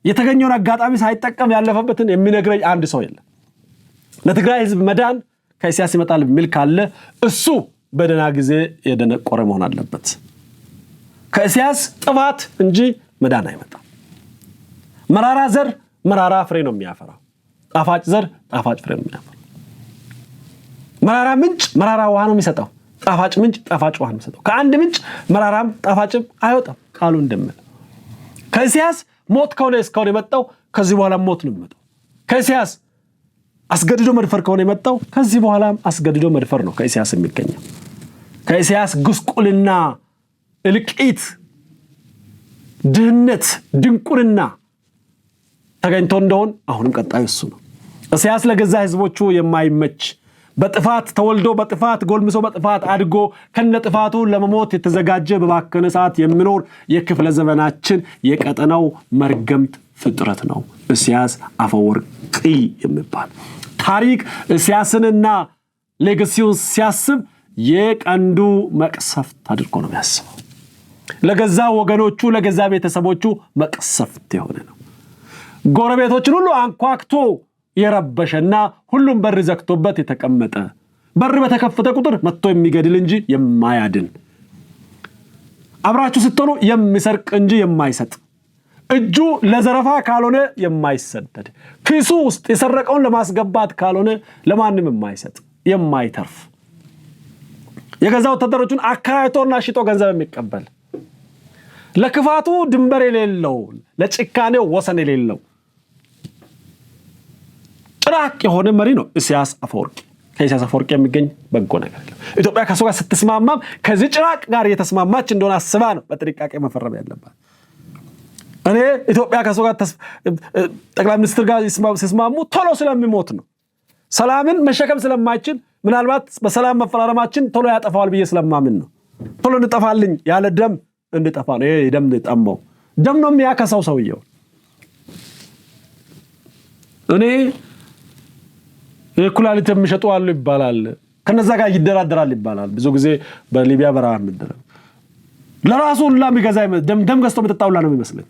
[SPEAKER 1] የተገኘውን አጋጣሚ ሳይጠቀም ያለፈበትን የሚነግረኝ አንድ ሰው የለም። ለትግራይ ህዝብ መዳን ከኢሳያስ ይመጣል የሚል ካለ እሱ በደና ጊዜ የደነቆረ መሆን አለበት። ከኢሳያስ ጥፋት እንጂ መዳን አይመጣም። መራራ ዘር መራራ ፍሬ ነው የሚያፈራው። ጣፋጭ ዘር ጣፋጭ ፍሬ ነው የሚያፈራው። መራራ ምንጭ መራራ ውሃ ነው የሚሰጠው። ጣፋጭ ምንጭ ጣፋጭ ውሃ ነው የሚሰጠው። ከአንድ ምንጭ መራራም ጣፋጭም አይወጣም ቃሉ እንደሚል። ከኢሳያስ ሞት ከሆነ እስካሁን የመጣው ከዚህ በኋላ ሞት ነው የሚመጣው። ከኢሳያስ አስገድዶ መድፈር ከሆነ የመጣው ከዚህ በኋላም አስገድዶ መድፈር ነው ከኢሳያስ የሚገኘው። ከኢሳያስ ጉስቁልና፣ እልቂት፣ ድህነት፣ ድንቁርና ተገኝቶ እንደሆን አሁንም ቀጣዩ እሱ ነው። ኢሳያስ ለገዛ ህዝቦቹ የማይመች በጥፋት ተወልዶ በጥፋት ጎልምሶ በጥፋት አድጎ ከነጥፋቱ ለመሞት የተዘጋጀ በባከነ ሰዓት የሚኖር የክፍለ ዘመናችን የቀጠናው መርገምት ፍጥረት ነው ኢሳያስ አፈወርቂ የሚባል። ታሪክ ኢሳያስንና ሌጋሲውን ሲያስብ የቀንዱ መቅሰፍት አድርጎ ነው የሚያስበው። ለገዛ ወገኖቹ ለገዛ ቤተሰቦቹ መቅሰፍት የሆነ ነው። ጎረቤቶችን ሁሉ አንኳክቶ የረበሸና ሁሉም በር ዘግቶበት የተቀመጠ፣ በር በተከፈተ ቁጥር መጥቶ የሚገድል እንጂ የማያድን፣ አብራችሁ ስትሆኑ የሚሰርቅ እንጂ የማይሰጥ፣ እጁ ለዘረፋ ካልሆነ የማይሰደድ፣ ኪሱ ውስጥ የሰረቀውን ለማስገባት ካልሆነ ለማንም የማይሰጥ፣ የማይተርፍ፣ የገዛ ወታደሮቹን አከራይቶና ሽጦ ገንዘብ የሚቀበል፣ ለክፋቱ ድንበር የሌለው፣ ለጭካኔው ወሰን የሌለው ጭራቅ የሆነ መሪ ነው ኢሳያስ አፈወርቂ። ከኢሳያስ አፈወርቂ የሚገኝ በጎ ነገር የለም። ኢትዮጵያ ከሱ ጋር ስትስማማም ከዚህ ጭራቅ ጋር የተስማማች እንደሆነ አስባ ነው በጥንቃቄ መፈረም ያለባት። እኔ ኢትዮጵያ ከሱ ጋር ጠቅላይ ሚኒስትር ጋር ሲስማሙ ቶሎ ስለሚሞት ነው። ሰላምን መሸከም ስለማይችል ምናልባት በሰላም መፈራረማችን ቶሎ ያጠፋዋል ብዬ ስለማምን ነው። ቶሎ እንጠፋልኝ ያለ ደም እንድጠፋ ነው። ይሄ ደም ጠማው ደም ነው የሚያከሳው ሰውየው። እኔ የኩላሊት የሚሸጡ አሉ ይባላል። ከነዛ ጋር ይደራደራል ይባላል። ብዙ ጊዜ በሊቢያ በረሃ ምድር ለራሱ ሁላ የሚገዛ ደም ገዝቶ መጠጣውላ ነው የሚመስለኝ።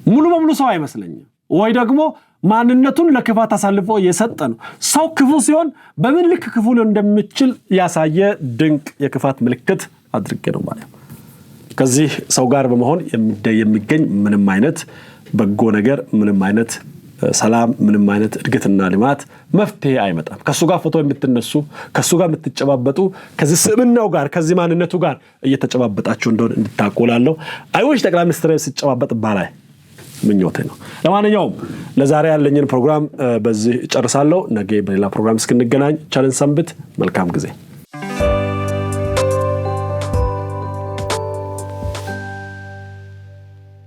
[SPEAKER 1] ሙሉ በሙሉ ሰው አይመስለኝም። ወይ ደግሞ ማንነቱን ለክፋት አሳልፎ የሰጠ ነው። ሰው ክፉ ሲሆን በምን ልክ ክፉ ሊሆን እንደሚችል ያሳየ ድንቅ የክፋት ምልክት አድርጌ ነው ማለት። ከዚህ ሰው ጋር በመሆን የሚገኝ ምንም አይነት በጎ ነገር፣ ምንም አይነት ሰላም፣ ምንም አይነት እድገትና ልማት መፍትሄ አይመጣም። ከሱ ጋር ፎቶ የምትነሱ፣ ከሱ ጋር የምትጨባበጡ፣ ከዚህ ስምናው ጋር ከዚህ ማንነቱ ጋር እየተጨባበጣችሁ እንደሆነ እንድታቆላለሁ። አይወሽ ጠቅላይ ሚኒስትር ሲጨባበጥ ባላይ ምኞቴ ነው። ለማንኛውም ለዛሬ ያለኝን ፕሮግራም በዚህ ጨርሳለሁ። ነገ በሌላ ፕሮግራም እስክንገናኝ ቸርን ሰንብት። መልካም ጊዜ